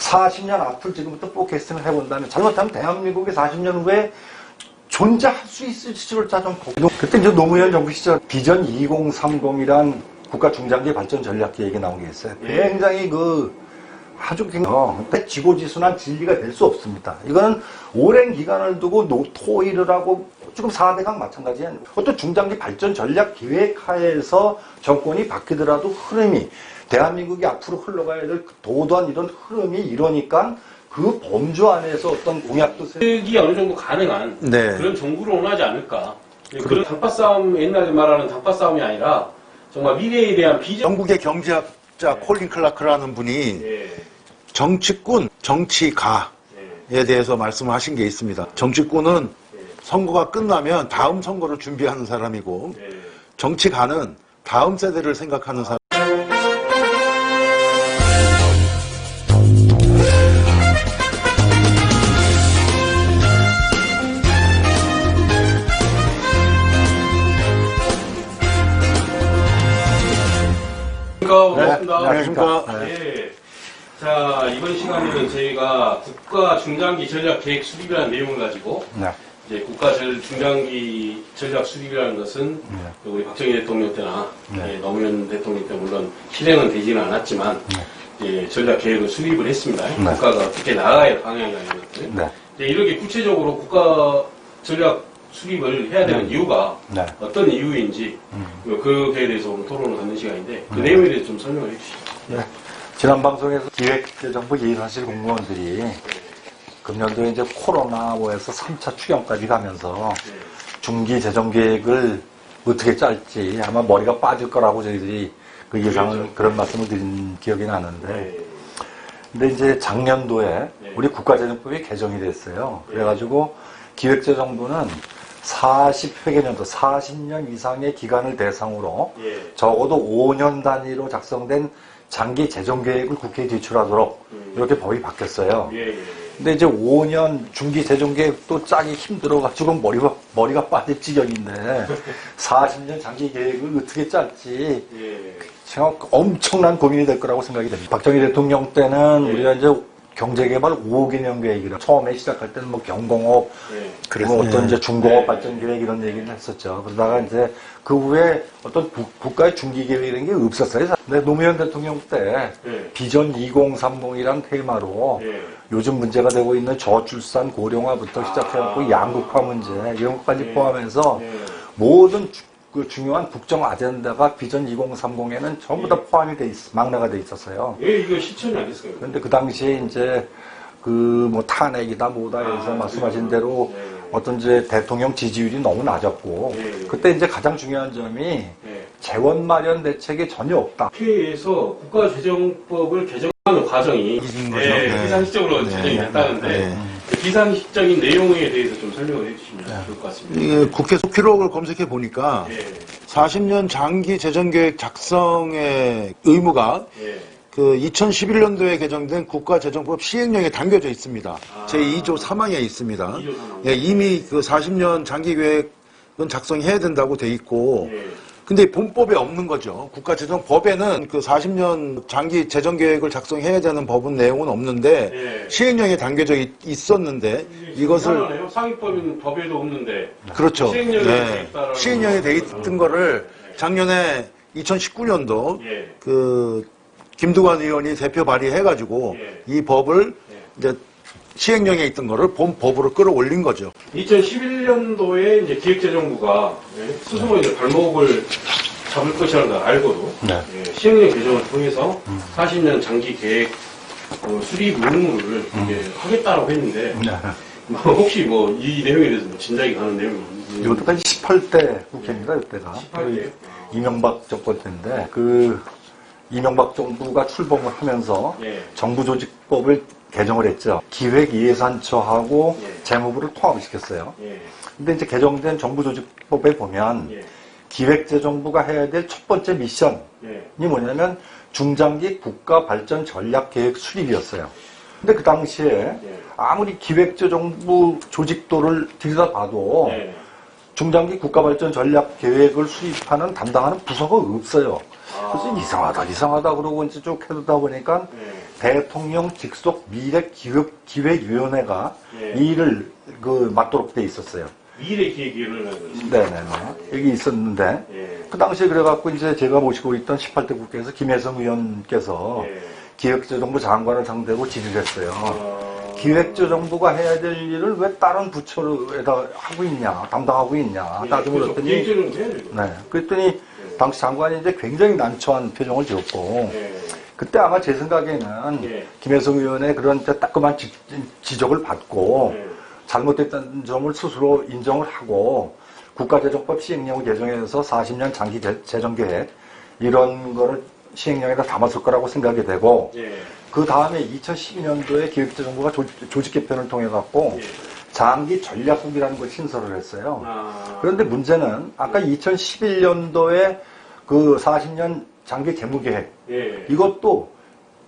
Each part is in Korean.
40년 앞을 지금부터 포캐스팅을 해본다면 잘못하면 대한민국이 40년 후에 존재할 수 있을지조차 좀 보고. 그때 이제 노무현 정부 시절 비전 2030이란 국가 중장기 발전 전략 계획이 나온 게 있어요. 굉장히 아주 굉장히 지고지순한 진리가 될 수 없습니다. 이거는 오랜 기간을 두고 토의를 하고 지금 4대강 마찬가지예요. 어떤 중장기 발전 전략 계획 하에서 정권이 바뀌더라도 흐름이 대한민국이 앞으로 흘러가야 될 도도한 이런 흐름이 이러니까 그 범주 안에서 어떤 공약도 이 어느 정도 가능한 그런 정부를 원하지 않을까. 그런 당파 싸움, 옛날에 말하는 당파 싸움이 아니라 정말 미래에 대한 비전. 영국의 경제학자 콜린 클라크라는 분이 정치꾼, 정치가에 대해서 말씀하신 게 있습니다. 정치꾼은 선거가 끝나면 다음 선거를 준비하는 사람이고 정치가는 다음 세대를 생각하는 사람. 반갑습니다. 안녕하십니까. 네. 자, 이번 시간에는 저희가 국가 중장기 전략 계획 수립이라는 내용을 가지고 이제 국가 중장기 전략 수립이라는 것은 우리 박정희 대통령 때나 노무현 대통령 때 물론 실행은 되지는 않았지만 이제 전략 계획을 수립을 했습니다. 국가가 어떻게 나가야 할 방향이라는 것들. 이제 이렇게 구체적으로 국가 전략 수립을 해야 되는 이유가 어떤 이유인지 그거에 대해서 오늘 토론을 갖는 시간인데 그 내용에 대해서 좀 설명을 해주시죠. 지난 방송에서 기획재정부 예산실 공무원들이 금년도에 이제 코로나에서 3차 추경까지 가면서 중기 재정 계획을 어떻게 짤지 아마 머리가 빠질 거라고 저희들이 그 예상을 그런 말씀을 드린 기억이 나는데 근데 이제 작년도에 우리 국가재정법이 개정이 됐어요. 그래가지고 기획재정부는 40회계년도 40년 이상의 기간을 대상으로 적어도 5년 단위로 작성된 장기 재정 계획을 국회에 제출하도록 이렇게 법이 바뀌었어요. 근데 이제 5년 중기 재정 계획도 짜기 힘들어가지고 머리가 빠질 지경인데 40년 장기 계획을 어떻게 짤지 제가 엄청난 고민이 될 거라고 생각이 됩니다. 박정희 대통령 때는 우리가 이제 경제개발 5억 개년 계획이라 처음에 시작할 때는 뭐 경공업, 그리고 어떤 이제 중공업 발전 계획 이런 얘기를 했었죠. 그러다가 이제 그 후에 어떤 국가의 중기 계획이라는 게 없었어요. 근데 노무현 대통령 때 비전 2030이란 테마로 요즘 문제가 되고 있는 저출산 고령화부터 시작해갖고 양극화 문제 이런 것까지 포함해서 모든 그 중요한 국정 아젠다가 비전 2030에는 전부 다 포함이 돼 망라가 돼 있었어요. 이거 실천이 안 됐어요. 그런데 그 당시에 이제 뭐 탄핵이다 뭐다 해서 말씀하신 대로 어떤 이제 대통령 지지율이 너무 낮았고 그때 이제 가장 중요한 점이 재원 마련 대책이 전혀 없다. 국회에서 국가재정법을 개정하는 과정이 비상식적으로 제정이 됐다는데 비상식적인 내용에 대해서 좀 설명을 해주시면 좋을 것 같습니다. 국회 속기록을 검색해 보니까 40년 장기 재정계획 작성의 의무가 그 2011년도에 개정된 국가재정법 시행령에 담겨져 있습니다. 제2조 3항에 있습니다. 이미 그 40년 장기계획은 작성해야 된다고 돼 있고 근데 본법에 없는 거죠. 국가재정법에는 그 40년 장기 재정계획을 작성해야 되는 법은 내용은 없는데 시행령에 담겨져 있었는데 이것을 상위법인 법에도 없는데 그렇죠. 시행령에 돼 있던 거를 작년에 2019년도 그 김두관 의원이 대표 발의해가지고 이 법을 이제 시행령에 있던 거를 본 법으로 끌어올린 거죠. 2011년도에 이제 기획재정부가 스스로 이제 발목을 잡을 것이라는 걸 알고도 시행령 개정을 통해서 40년 장기 계획 수립 의무를 하겠다라고 했는데 혹시 뭐 이 내용에 대해서 진작에 가는 내용이 있는지. 이때까지 18대 국회입니다. 이때가 18대. 이명박 정권 때인데 그 이명박 정부가 출범을 하면서 정부조직법을 개정을 했죠. 기획예산처하고 재무부를 통합을 시켰어요. 근데 이제 개정된 정부조직법에 보면 기획재정부가 해야 될 첫 번째 미션이 뭐냐면 중장기 국가발전 전략계획 수립이었어요. 근데 그 당시에 아무리 기획재정부 조직도를 들여다봐도 중장기 국가발전 전략계획을 수립하는 담당하는 부서가 없어요. 그래서 이상하다 그러고 이제 쭉 해두다 보니까 대통령 직속 미래기획위원회가 이 일을 맡도록 돼 있었어요. 미래기획위원회라는 거죠. 네네네. 여기 있었는데, 그 당시에 그래갖고 이제 제가 모시고 있던 18대 국회에서 김혜성 의원께서 기획재정부 장관을 상대로 질의를 했어요. 기획재정부가 해야 될 일을 왜 다른 부처에다 하고 있냐, 담당하고 있냐, 따지고 그랬더니, 네. 그랬더니, 당시 장관이 이제 굉장히 난처한 표정을 지었고, 그때 아마 제 생각에는 김혜성 의원의 그런 따끔한 지적을 받고, 잘못됐다는 점을 스스로 인정을 하고, 국가재정법 시행령 개정에서 40년 장기 재정계획, 이런 거를 시행령에다 담았을 거라고 생각이 되고, 그 다음에 2012년도에 기획재정부가 조직 개편을 통해 갖고 장기 전략국이라는 걸 신설을 했어요. 그런데 문제는 아까 2011년도에 그 40년 장기 재무계획 이것도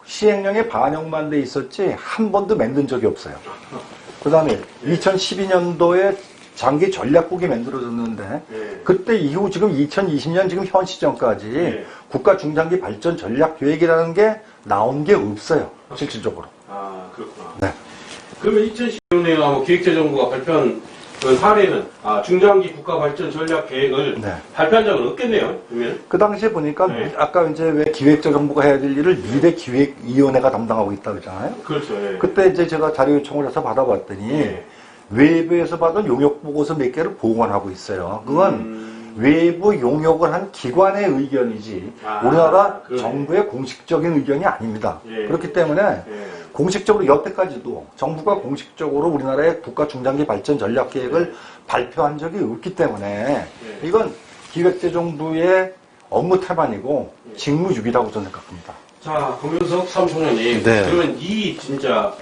시행령에 반영만 돼 있었지 한 번도 만든 적이 없어요. 그 다음에 2012년도에 장기 전략국이 만들어졌는데 그때 이후 지금 2020년 지금 현 시점까지 국가 중장기 발전 전략 계획이라는 게 나온 게 없어요. 실질적으로. 아, 그렇구나. 네. 그러면 2012년에 기획재정부가 발표한 그 사례는 중장기 국가 발전 전략 계획을 발표한 적은 없겠네요. 그러면 그 당시에 보니까 아까 이제 왜 기획재정부가 해야 될 일을 미래기획위원회가 담당하고 있다 그러잖아요. 그렇죠. 그때 이제 제가 자료 요청을 해서 받아봤더니 외부에서 받은 용역 보고서 몇 개를 보관하고 있어요. 그건 외부 용역을 한 기관의 의견이지 우리나라 정부의 공식적인 의견이 아닙니다. 그렇기 때문에 공식적으로 여태까지도 정부가 공식적으로 우리나라의 국가 중장기 발전 전략 계획을 발표한 적이 없기 때문에 이건 기획재정부의 업무 태반이고 직무유기라고 저는 생각합니다. 자, 검현석 사무총장님, 그러면 이 진짜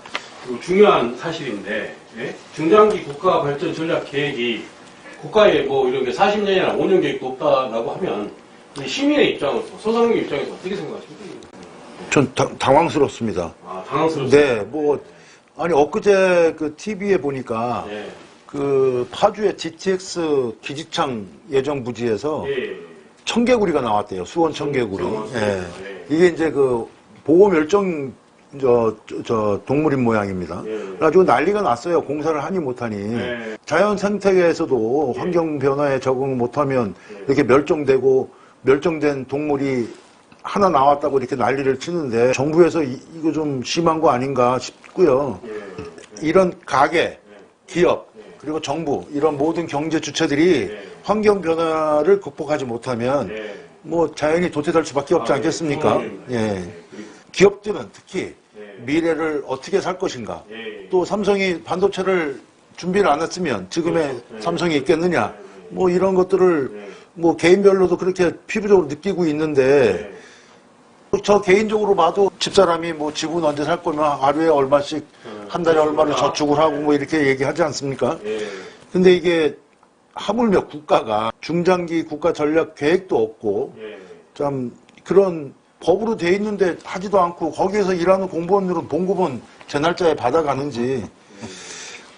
중요한 사실인데 중장기 국가 발전 전략 계획이 국가에 뭐 이런 게 40년이나 5년 계획도 없다라고 하면 시민의 입장에서, 소상공인 입장에서 어떻게 생각하십니까? 전 당황스럽습니다. 아, 당황스럽습니다. 네, 아니, 엊그제 그 TV에 보니까 그 파주의 GTX 기지창 예정 부지에서 청개구리가 나왔대요. 수원 청개구리. 이게 이제 그 보호 멸종 동물인 모양입니다. 그래가지고 난리가 났어요. 공사를 하니 못하니. 자연 생태계에서도 환경 변화에 적응 못하면 이렇게 멸종된 동물이 하나 나왔다고 이렇게 난리를 치는데 정부에서 이거 좀 심한 거 아닌가 싶고요. 이런 가게, 기업, 그리고 정부 이런 모든 경제 주체들이 환경 변화를 극복하지 못하면 뭐 자연이 도태될 수밖에 없지 않겠습니까? 기업들은 특히 미래를 어떻게 살 것인가? 또 삼성이 반도체를 준비를 안 했으면 지금의 삼성이 있겠느냐? 뭐 이런 것들을 뭐 개인별로도 그렇게 피부적으로 느끼고 있는데 저 개인적으로 봐도 집사람이 뭐 지분 언제 살 거면 하루에 얼마씩 한 달에 얼마를 저축을 하고 뭐 이렇게 얘기하지 않습니까? 근데 이게 하물며 국가가 중장기 국가 전략 계획도 없고 참 그런 법으로 돼 있는데 하지도 않고 거기에서 일하는 공무원들은 봉급은 제 날짜에 받아가는지.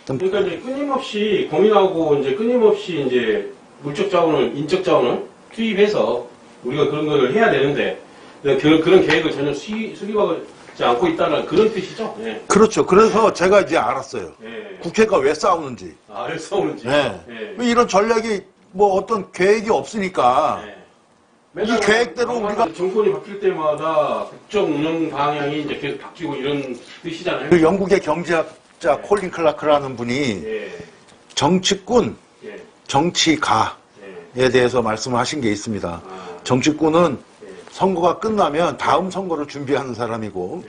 그러니까 이제 끊임없이 고민하고 이제 끊임없이 이제 물적 자원을, 인적 자원을 투입해서 우리가 그런 걸 해야 되는데 그런 계획을 전혀 수립하지 않고 있다는 그런 뜻이죠? 그렇죠. 그래서 제가 이제 알았어요. 국회가 왜 싸우는지. 아, 왜 싸우는지. 왜 이런 전략이 뭐 어떤 계획이 없으니까 이 계획대로 우리가 정권이 바뀔 때마다 국정 운영 방향이 이제 계속 바뀌고 이런 뜻이잖아요. 그 영국의 경제학자 콜린 클라크라는 분이 정치꾼, 정치가에 대해서 말씀하신 게 있습니다. 정치꾼은 선거가 끝나면 다음 선거를 준비하는 사람이고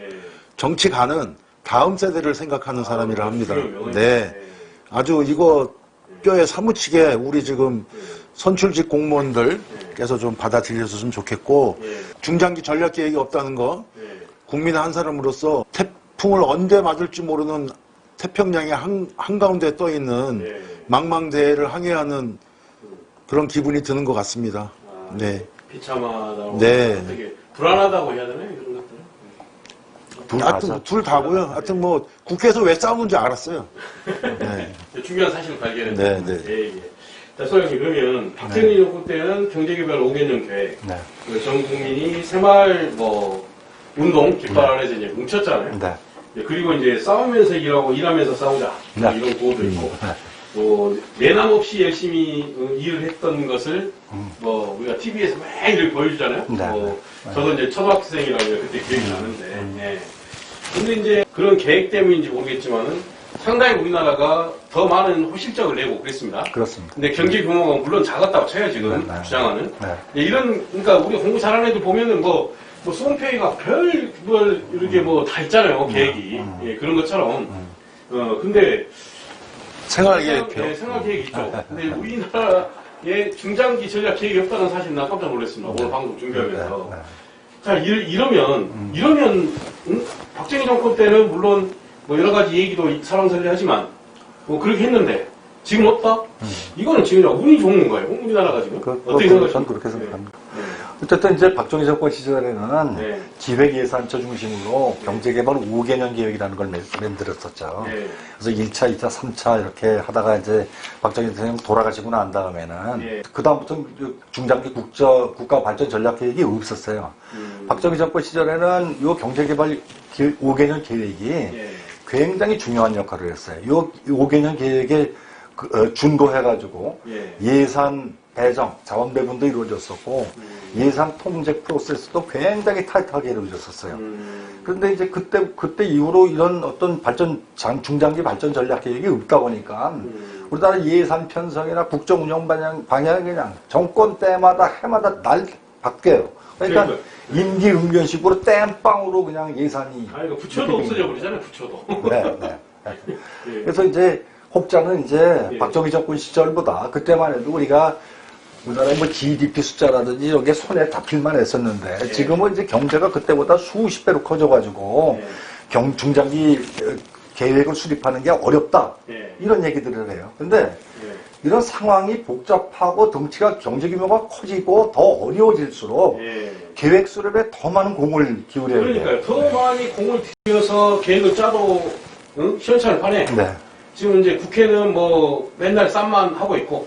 정치가는 다음 세대를 생각하는 사람이라 합니다. 네, 아주 이거 뼈에 사무치게 우리 지금 선출직 공무원들께서 좀 받아들여줬으면 좋겠고 중장기 전략 계획이 없다는 거 국민 한 사람으로서 태풍을 언제 맞을지 모르는 태평양의 한가운데 떠있는 망망대해를 항해하는 그런 기분이 드는 것 같습니다. 네. 비참하다고 되게 불안하다고 해야 되나요? 이런 것들은? 하여튼 둘 다고요. 하여튼 뭐 국회에서 왜 싸우는지 알았어요. 네. 중요한 사실을 발견했죠. 네. 자, 소장님, 그러면 박정희 정부 때는 경제개발 5개년 계획, 전 국민이 새마을 운동 깃발에서 이제 뭉쳤잖아요. 네. 그리고 이제 싸우면서 일하고 일하면서 싸우자. 네. 이런 구호도 있고. 또 내남 없이 열심히 일을 했던 것을 뭐 우리가 TV에서 매일 이렇게 보여주잖아요. 네. 저도 이제 초등학생이라고 그때 기억이 나는데. 예. 근데 이제 그런 계획 때문인지 모르겠지만은 상당히 우리나라가 더 많은 호실적을 내고 그랬습니다. 그렇습니다. 근데 경제 규모가 물론 작았다고 쳐요, 지금 네. 주장하는. 네. 예, 그러니까 우리 공부 잘하는 애들 보면은 뭐 송페이가 별 이렇게 뭐 다 있잖아요, 계획이. 예, 그런 것처럼. 근데 생활 계획표. 네, 생활 계획이 있죠. 근데 우리나라에 중장기 전략 계획이 없다는 사실 나 깜짝 놀랐습니다. 오늘 방송 준비하면서. 자, 이러면, 박정희 정권 때는 물론 뭐 여러 가지 얘기도 사랑설레하지만 뭐 그렇게 했는데 지금 없다? 이거는 지금 운이 좋은 건가요? 우리나라가 지금? 어떻게 저는 생각하십니까? 그렇게 생각합니다. 네. 어쨌든 이제 박정희 정권 시절에는 네. 기획예산처 중심으로 경제개발 5개년 계획이라는 걸 만들었었죠. 네. 그래서 1차, 2차, 3차 이렇게 하다가 이제 박정희 대통령 돌아가시고 난 다음에는 네. 그다음부터는 중장기 국가 발전 전략 계획이 없었어요. 박정희 정권 시절에는 이 경제개발 5개년 계획이 네. 굉장히 중요한 역할을 했어요. 이 5개년 계획에 준도해가지고 예산 배정, 자원 배분도 이루어졌었고 예산 통제 프로세스도 굉장히 타이트하게 이루어졌었어요. 그런데 이제 그때 이후로 이런 어떤 중장기 발전 전략 계획이 없다 보니까 우리나라 예산 편성이나 국정 운영 방향이 그냥 정권 때마다 해마다 날 바뀌어요. 그러니까 임기 응변식으로 땜빵으로 그냥 예산이. 이거 부처도 없어져 버리잖아요, 부처도. 네. 그래서 이제 혹자는 이제 박정희 정권 시절보다 그때만 해도 우리나라의 뭐 GDP 숫자라든지 이런 게 손에 잡힐만 했었는데 지금은 이제 경제가 그때보다 수십 배로 커져가지고 중장기 계획을 수립하는 게 어렵다. 이런 얘기들을 해요. 근데 이런 상황이 복잡하고 경제 규모가 커지고 더 어려워질수록 계획 수립에 더 많은 공을 기울여야 돼요. 그러니까요. 더 많이 공을 들여서 계획을 짜도 시원찮을판에 네. 지금 이제 국회는 뭐 맨날 쌈만 하고 있고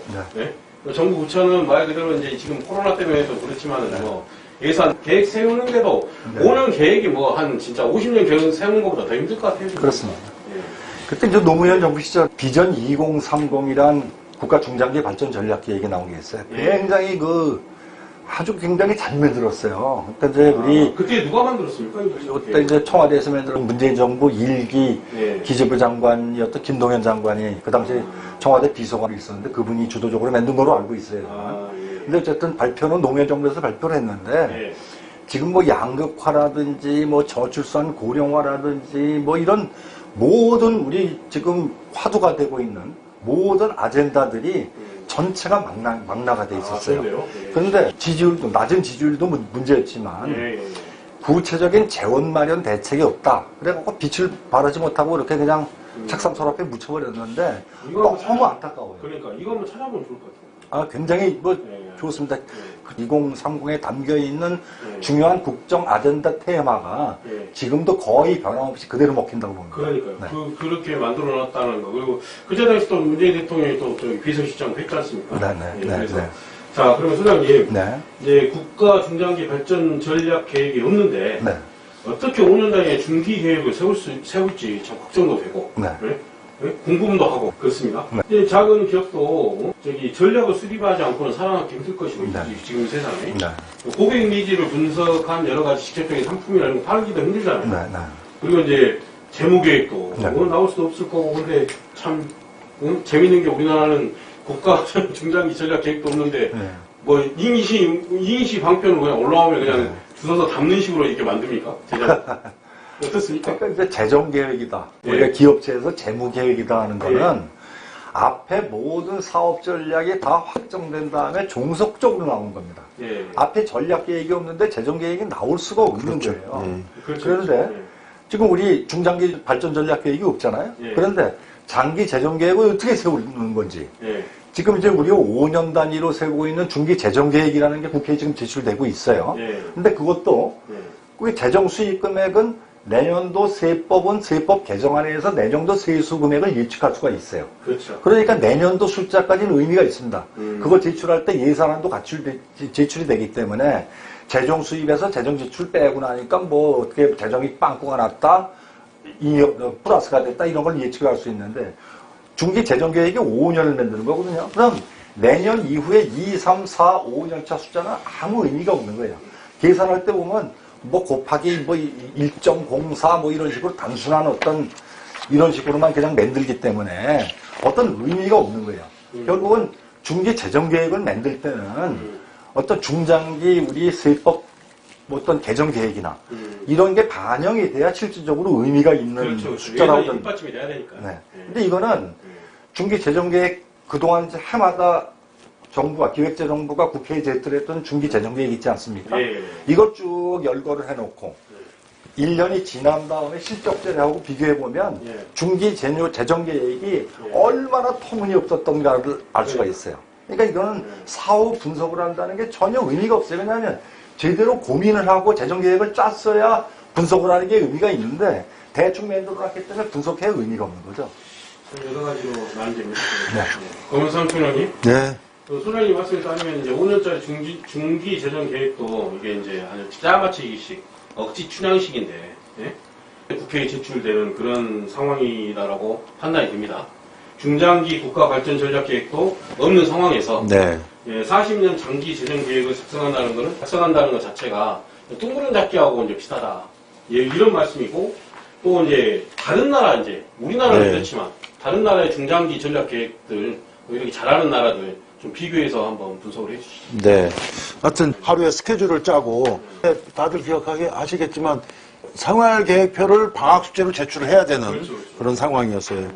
정부 부처는 말 그대로 이제 지금 코로나 때문에 좀 그렇지만은 뭐 예산 계획 세우는데도 5년 계획이 뭐 한 진짜 50년 계획 세우는 것보다 더 힘들 것 같아요. 지금. 그렇습니다. 그때 이제 노무현 정부 시절 비전 2030이란 국가 중장기 발전 전략 계획이 나온 게 있어요. 굉장히 아주 굉장히 잘 만들었어요. 그때 이제 그때 누가 만들었습니까? 그때 이제 청와대에서 만든 문재인 정부 1기 기재부 장관이었던 김동연 장관이 그 당시 청와대 비서관이 있었는데 그분이 주도적으로 만든 걸로 알고 있어요. 근데 어쨌든 발표는 노무현 정부에서 발표를 했는데 지금 뭐 양극화라든지 뭐 저출산 고령화라든지 뭐 이런 모든 우리 지금 화두가 되고 있는 모든 아젠다들이 전체가 망라가 돼 있었어요. 그런데 낮은 지지율도 문제였지만 구체적인 재원 마련 대책이 없다. 그래갖고 빛을 발하지 못하고 이렇게 그냥 책상 서랍에 묻혀버렸는데 너무 안타까워요. 그러니까 이거 한번 찾아보면 좋을 것 같아요. 굉장히 좋습니다. 2030에 담겨 있는 중요한 국정 아젠다 테마가 지금도 거의 변함없이 그대로 먹힌다고 봅니다. 그러니까요. 그렇게 만들어 놨다는 거. 그리고 그때 당시 또 문재인 대통령이 또 비서실장을 했지 않습니까? 그래서. 자, 그러면 소장님. 이제 국가 중장기 발전 전략 계획이 없는데 어떻게 5년 단위의 중기 계획을 세울지 참 걱정도 되고. 궁금도 하고 그렇습니다. 작은 기업도 전략을 수립하지 않고는 살아남기 힘들 것이고 지금 세상에 고객 니즈를 분석한 여러 가지 직접적인 상품이라는 거 팔기도 힘들잖아요. 그리고 이제 재무 계획도 나올 수도 없을 거고 근데 참 재밌는 게 우리나라는 국가 중장기 전략 계획도 없는데 뭐 이인시 방편을 그냥 올라오면 그냥 주워서 담는 식으로 이렇게 만듭니까? 제작. 어떻습니까? 그러니까 이제 재정 계획이다. 우리가 기업체에서 재무 계획이다 하는 거는 앞에 모든 사업 전략이 다 확정된 다음에 종속적으로 나온 겁니다. 앞에 전략 계획이 없는데 재정 계획이 나올 수가 없는 거예요. 그런데 지금 우리 중장기 발전 전략 계획이 없잖아요. 그런데 장기 재정 계획을 어떻게 세우는 건지. 지금 이제 우리가 5년 단위로 세우고 있는 중기 재정 계획이라는 게 국회에 지금 제출되고 있어요. 근데 그것도 그 재정 수입 금액은 내년도 세법은 세법 개정안에서 내년도 세수 금액을 예측할 수가 있어요. 그렇죠. 그러니까 내년도 숫자까지는 의미가 있습니다. 그거 제출할 때 예산안도 같이 제출이 되기 때문에 재정 수입에서 재정 지출 빼고 나니까 뭐 어떻게 재정이 빵꾸가 났다, 플러스가 됐다 이런 걸 예측할 수 있는데 중기 재정 계획이 5년을 만드는 거거든요. 그럼 내년 이후에 2, 3, 4, 5년차 숫자는 아무 의미가 없는 거예요. 계산할 때 보면 뭐 곱하기 뭐 1.04 뭐 이런 식으로 단순한 어떤 이런 식으로만 그냥 만들기 때문에 어떤 의미가 없는 거예요. 결국은 중기 재정 계획을 만들 때는 어떤 중장기 우리 세법 뭐 어떤 개정 계획이나 이런 게 반영이 돼야 실질적으로 의미가 있는 그렇죠. 숫자라고 저는. 뒷받침이 돼야 되니까. 네. 근데 이거는 중기 재정 계획 그동안 이제 해마다 정부가 기획재정부가 국회에 제출했던 중기 재정 계획 있지 않습니까? 예. 이걸 쭉 열거를 해놓고 1년이 지난 다음에 실적제하고 비교해보면 예. 중기 재정 계획이 얼마나 터무니없었던가를 알 수가 있어요. 그러니까 이거는 사후 분석을 한다는 게 전혀 의미가 없어요. 왜냐하면 제대로 고민을 하고 재정 계획을 짰어야 분석을 하는 게 의미가 있는데 대충 만들어놨기 때문에 분석해야 의미가 없는 거죠. 여러 가지로 나뉘집니다. 네. 검은삼 소장님. 네. 소장님 말씀에 따르면 이제 5년짜리 중기 재정 계획도 이게 이제 아주 짜맞추기식 억지 춘향식인데 예? 국회에 제출되는 그런 상황이다라고 판단이 됩니다. 중장기 국가 발전 전략 계획도 없는 상황에서 네. 예, 40년 장기 재정 계획을 작성한다는 것 자체가 둥그런 잡기하고 이제 비슷하다. 예, 이런 말씀이고 또 이제 다른 나라 이제 우리나라는 네. 그렇지만 다른 나라의 중장기 전략 계획들 뭐 이렇게 잘하는 나라들 좀 비교해서 한번 분석을 해주시죠. 네. 하여튼 하루에 스케줄을 짜고 다들 기억하게 아시겠지만 생활계획표를 방학 숙제로 제출을 해야 되는 그렇죠, 그렇죠. 그런 상황이었어요.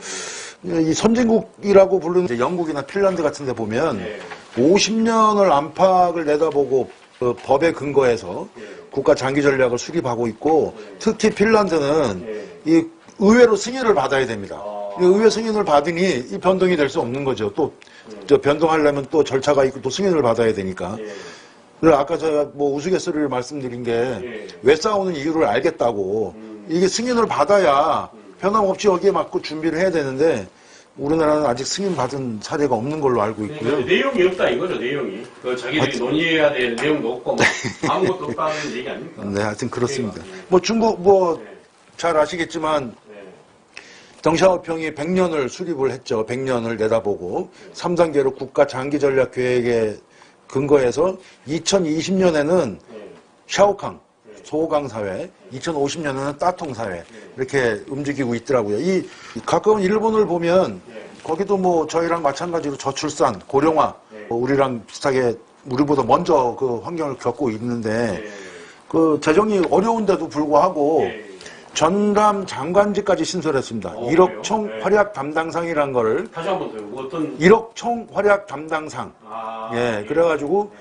이 선진국이라고 부르는 이제 영국이나 핀란드 같은 데 보면 네. 50년을 안팎을 내다보고 그 법에 근거해서 네. 국가 장기 전략을 수립하고 있고 특히 핀란드는 네. 이 의회로 승인을 받아야 됩니다. 아. 이 의회 승인을 받으니 이 변동이 될 수 없는 거죠. 또 저 변동하려면 또 절차가 있고 또 승인을 받아야 되니까. 예. 그래서 아까 제가 뭐 우스갯소리를 말씀드린 게 왜 싸우는 이유를 알겠다고 이게 승인을 받아야 변함없이 여기에 맞고 준비를 해야 되는데 우리나라는 아직 승인 받은 사례가 없는 걸로 알고 있고요. 그러니까 내용이 없다 이거죠, 내용이. 그 자기들이 논의해야 될 내용도 없고 뭐 아무것도 없다는 얘기 아닙니까? 네, 하여튼 그렇습니다. 네. 뭐 중국 뭐 네. 잘 아시겠지만 네. 덩샤오평이 100년을 수립을 했죠. 100년을 내다보고 3단계로 국가 장기 전략 계획에 근거해서 2020년에는 네. 샤오캉 소강 사회, 2050년에는 따통 사회 이렇게 움직이고 있더라고요. 이 가까운 일본을 보면 거기도 뭐 저희랑 마찬가지로 저출산, 고령화, 뭐 우리랑 비슷하게 우리보다 먼저 그 환경을 겪고 있는데 그 재정이 어려운데도 불구하고 네. 전담 장관직까지 신설했습니다. 1억 총 네. 활약 담당상이라는 거를 다시 한번 더요. 뭐 어떤 1억 총 활약 담당상. 아, 예, 그래가지고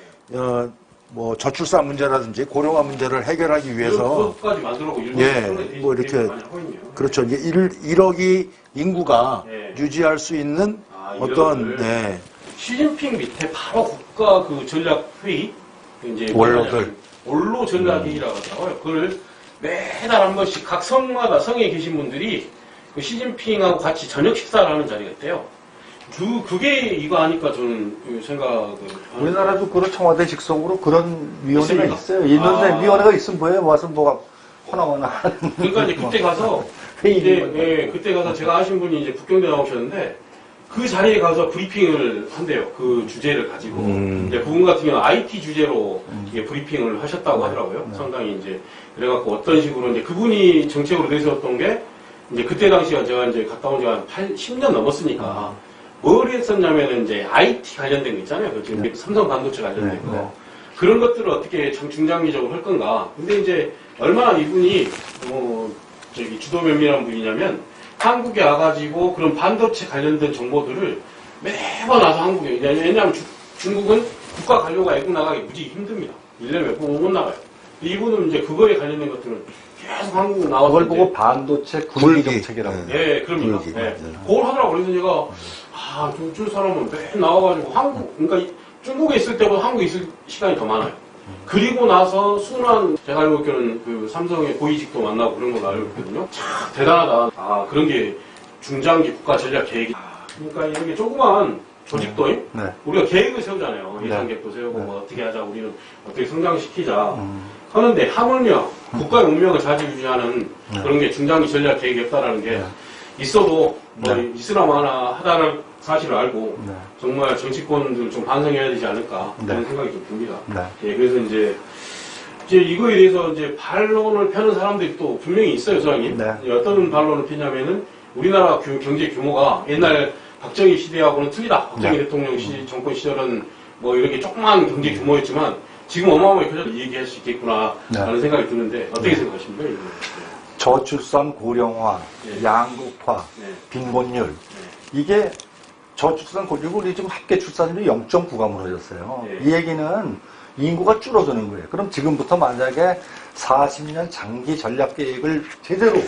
뭐 저출산 문제라든지 고령화 문제를 해결하기 위해서 그것까지 만들고 일본 예, 뭐 이렇게 많이 하고 있네요. 그렇죠. 이제 1억이 인구가 네. 유지할 수 있는 아, 어떤 이거를. 네, 시진핑 밑에 바로 국가 그 전략 회의 이제 원로들. 원로 전략 회의라고 하더라고요. 그걸 매달 한 번씩 각 성마다 성에 계신 분들이 그 시진핑하고 같이 저녁 식사를 하는 자리가 있대요. 그게 이거 하니까 저는 생각을 우리나라도 그런 청와대 직속으로 그런 위원회가 있습니까? 있어요. 있는데 아. 위원회가 있으면 뭐예요? 와서 뭐가 허나허나 하는. 그러니까 이제 그때 가서 회의 예, 그때 가서 제가 아신 분이 이제 국경대 나오셨는데 그 자리에 가서 브리핑을 한대요. 그 주제를 가지고. 이제 그분 같은 경우는 IT 주제로 이게 브리핑을 하셨다고 하더라고요. 상당히 이제 그래갖고 어떤 식으로 이제 그분이 정책으로 내세웠던 게 이제 그때 당시가 제가 이제 갔다 온 지가 한 10년 넘었으니까 뭘 했었냐면은 이제 IT 관련된 거 있잖아요. 그 지금 삼성 반도체 관련된 거. 네. 그런 것들을 어떻게 중장기적으로 할 건가. 근데 이제 얼마나 이분이 저기 주도 면밀한 분이냐면 한국에 와가지고 그런 반도체 관련된 정보들을 매번 와서 한국에 왜냐하면 중국은 국가 관료가 외국 나가기 무지 힘듭니다. 1년에 몇 번 못 나가요. 이분은 이제 그거에 관련된 것들은 계속 한국 나와서 그걸 보고 반도체 굴기 정책이라고. 예, 그럽니다. 굴기. 예. 그걸 하더라고. 그래서 제가, 저 사람은 매일 나와가지고 그러니까 중국에 있을 때보다 한국에 있을 시간이 더 많아요. 그리고 나서 순환, 제가 알고 있기로는 그 삼성의 고위직도 만나고 그런 걸로 알고 있거든요. 참 대단하다. 아, 그런 게 중장기 국가 전략 계획이. 그러니까 이런 게 조그만 조직도 네. 우리가 계획을 세우잖아요. 네. 예산 계획도 세우고 뭐 어떻게 하자, 우리는 어떻게 성장시키자. 하는데 하물며 국가의 운명을 좌지우지하는 그런 게 중장기 전략 계획이 없다라는 게 있어도 뭐 있으나마나 하다는 사실을 알고 네. 정말 정치권들 좀 반성해야 되지 않을까 그런 생각이 좀 듭니다. 네. 예, 그래서 이제 이거에 대해서 이제 반론을 펴는 사람들이 또 분명히 있어요, 소장님. 네. 어떤 반론을 펴냐면은 우리나라 경제 규모가 옛날 박정희 시대하고는 틀리다. 박정희 네. 대통령 정권 시절은 뭐 이렇게 조그만 경제 규모였지만 지금 어마어마하게 커져서 얘기할 수 있겠구나라는 생각이 드는데 어떻게 생각하십니까? 이거? 저출산 고령화, 네. 양극화, 네. 빈곤율 이게 저출산 고령화 우리 지금 합계 출산율이 0.9가 무너졌어요. 네. 이 얘기는 인구가 줄어드는 거예요. 그럼 지금부터 만약에 40년 장기 전략 계획을 제대로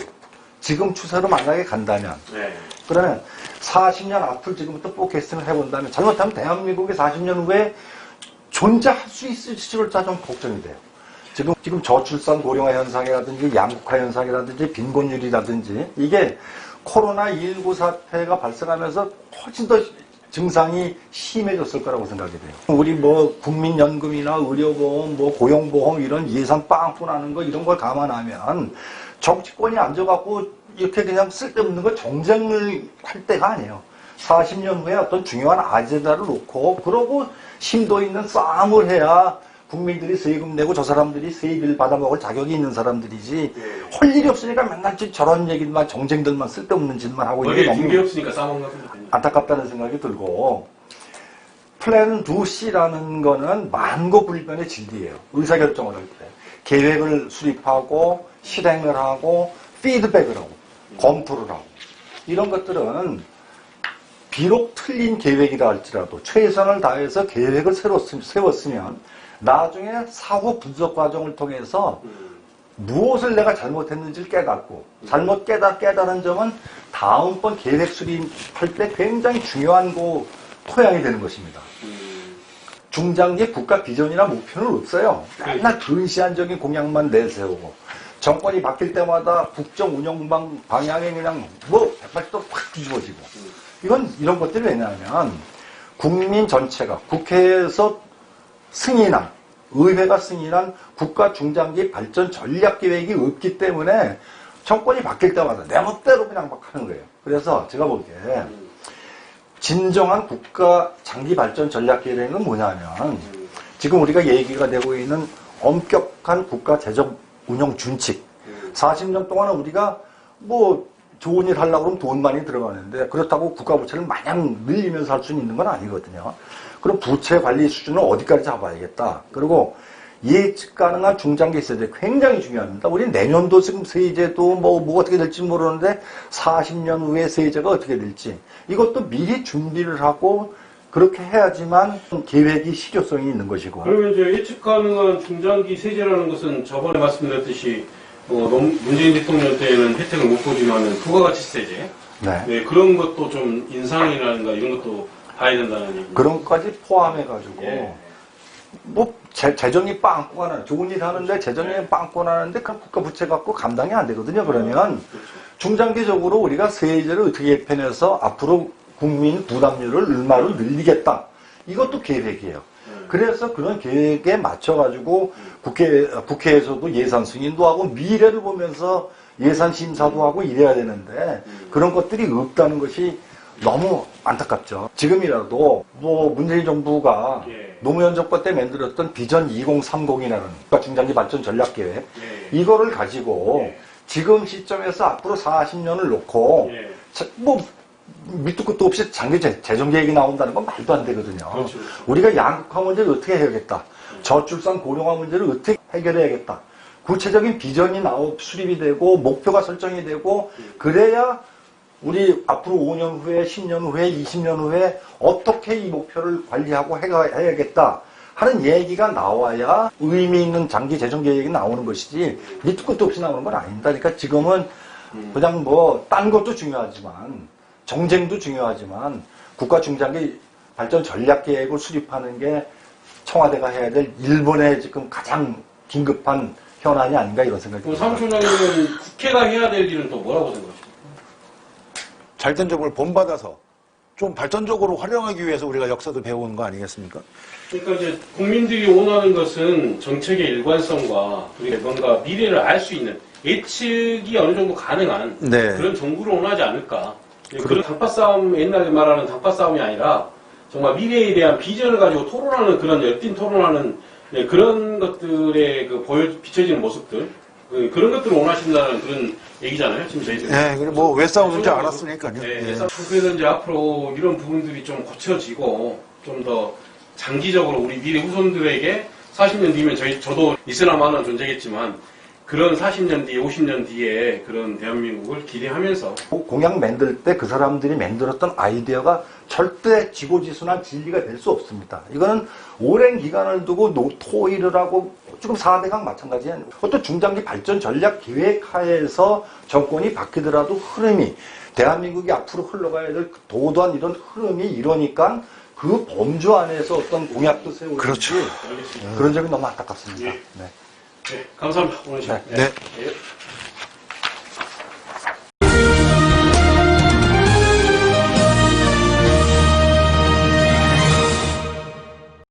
지금 추세로 만약에 간다면 네. 그러면 40년 앞을 지금부터 포캐스팅을 해본다면 잘못하면 대한민국이 40년 후에 존재할 수 있을지를 좀 걱정이 돼요. 지금 저출산 고령화 현상이라든지 양극화 현상이라든지 빈곤율이라든지 이게 코로나19 사태가 발생하면서 훨씬 더 증상이 심해졌을 거라고 생각이 돼요. 우리 뭐 국민연금이나 의료보험, 뭐 고용보험 이런 예산 빵꾸 나는 거 이런 걸 감안하면 정치권이 앉아갖고 이렇게 그냥 쓸데없는 거 정쟁을 할 때가 아니에요. 40년 후에 어떤 중요한 아젠다를 놓고 그러고 심도 있는 싸움을 해야 국민들이 세금 내고 저 사람들이 세비를 받아먹을 자격이 있는 사람들이지 할 일이 없으니까 맨날 저런 얘기만 정쟁들만 쓸데없는 짓만 하고 있는 게 머리에 빈게 너무 없으니까 싸먹는 겁니다. 안타깝다는 생각이 들고 플랜 2C라는 거는 만고불변의 진리예요. 의사결정을 할 때 계획을 수립하고 실행을 하고 피드백을 하고 검토를 하고 이런 것들은 비록 틀린 계획이라 할지라도 최선을 다해서 계획을 세웠으면 나중에 사후 분석 과정을 통해서 무엇을 내가 잘못했는지를 깨닫고 잘못 깨달은 점은 다음번 계획 수립할 때 굉장히 중요한 토양이 되는 것입니다. 중장기 국가 비전이나 목표는 없어요. 맨날 근시안적인 공약만 내세우고 정권이 바뀔 때마다 국정 운영 방향에 그냥 뭐 180도 확 뒤집어지고 이건 이런 것들이 왜냐하면 국민 전체가 국회에서 승인한 의회가 승인한 국가 중장기 발전 전략 계획이 없기 때문에 정권이 바뀔 때마다 내 멋대로 그냥 막 하는 거예요. 그래서 제가 보기에 진정한 국가 장기 발전 전략 계획은 뭐냐면 지금 우리가 얘기가 되고 있는 엄격한 국가 재정 운영 준칙 40년 동안은 우리가 뭐 좋은 일 하려고 그러면 돈 많이 들어가는데 그렇다고 국가 부채를 마냥 늘리면서 할 수는 있는 건 아니거든요. 그럼 부채 관리 수준을 어디까지 잡아야겠다. 그리고 예측 가능한 중장기 세제 굉장히 중요합니다. 우리 내년도 지금 세제도 뭐 어떻게 될지 모르는데 40년 후에 세제가 어떻게 될지 이것도 미리 준비를 하고 그렇게 해야지만 계획이 실효성이 있는 것이고. 그러면 이제 예측 가능한 중장기 세제라는 것은 저번에 말씀드렸듯이 문재인 대통령 때는 혜택을 못 보지만은 부가가치세제 네, 그런 것도 좀 인상이라든가 이런 것도 봐야 된다는 얘기. 그런 것까지 포함해가지고 예. 뭐 재정이 빵꾸가 나요. 좋은 일 하는데 재정이 빵꾸가 나는데 그 국가 부채 갖고 감당이 안 되거든요. 그러면 중장기적으로 우리가 세제를 어떻게 개편해서 앞으로 국민 부담률을 얼마로 늘리겠다. 이것도 계획이에요. 그래서 그런 계획에 맞춰가지고 국회에서도 예산 승인도 하고 미래를 보면서 예산 심사도 하고 이래야 되는데 그런 것들이 없다는 것이 너무 안타깝죠. 지금이라도 뭐 문재인 정부가 노무현 정부 때 만들었던 비전 2030이라는 국가 중장기 발전 전략 계획 이거를 가지고 지금 시점에서 앞으로 40년을 놓고 뭐 밑도 끝도 없이 장기 재정 계획이 나온다는 건 말도 안 되거든요. 그렇죠. 우리가 양극화 문제를 어떻게 해야겠다. 저출산 고령화 문제를 어떻게 해결해야겠다. 구체적인 비전이 수립이 되고 목표가 설정이 되고 그래야 우리 앞으로 5년 후에 10년 후에 20년 후에 어떻게 이 목표를 관리하고 해야겠다 하는 얘기가 나와야 의미 있는 장기 재정 계획이 나오는 것이지 밑도 끝도 없이 나오는 건 아닙니다. 그러니까 지금은 그냥 뭐 딴 것도 중요하지만 정쟁도 중요하지만 국가 중장기 발전 전략 계획을 수립하는 게 청와대가 해야 될 일본의 지금 가장 긴급한 현안이 아닌가 이런 생각이 그럼 듭니다. 사무총장님은 국회가 해야 될 일은 또 뭐라고 생각하십니까? 잘된 점을 본받아서 좀 발전적으로 활용하기 위해서 우리가 역사도 배우는 거 아니겠습니까? 그러니까 이제 국민들이 원하는 것은 정책의 일관성과 그리고 뭔가 미래를 알 수 있는 예측이 어느 정도 가능한 네. 그런 정부를 원하지 않을까. 그런 당파 싸움, 옛날에 말하는 당파 싸움이 아니라 정말 미래에 대한 비전을 가지고 토론하는 그런 열띤 토론하는 그런 것들의 비춰지는 모습들 그런 것들을 원하신다는 그런 얘기잖아요. 지금 저희들. 네, 뭐 왜 싸우는지 알았으니까요. 네, 네. 그래서 이제 앞으로 이런 부분들이 좀 고쳐지고 좀 더 장기적으로 우리 미래 후손들에게 40년 뒤면 저도 있으나마나 존재겠지만 그런 40년 뒤에 50년 뒤에 그런 대한민국을 기대하면서 공약 만들 때 그 사람들이 만들었던 아이디어가 절대 지고지순한 진리가 될 수 없습니다. 이거는 오랜 기간을 두고 토의를 하고 지금 4대강 마찬가지예요. 어떤 중장기 발전 전략 계획 하에서 정권이 바뀌더라도 흐름이 대한민국이 앞으로 흘러가야 될 도도한 이런 흐름이 이러니까 그 범주 안에서 어떤 공약도 세우는지 그렇죠. 그런 점이 너무 안타깝습니다. 예. 네. 네, 감사합니다. 오늘 시간. 네. 네.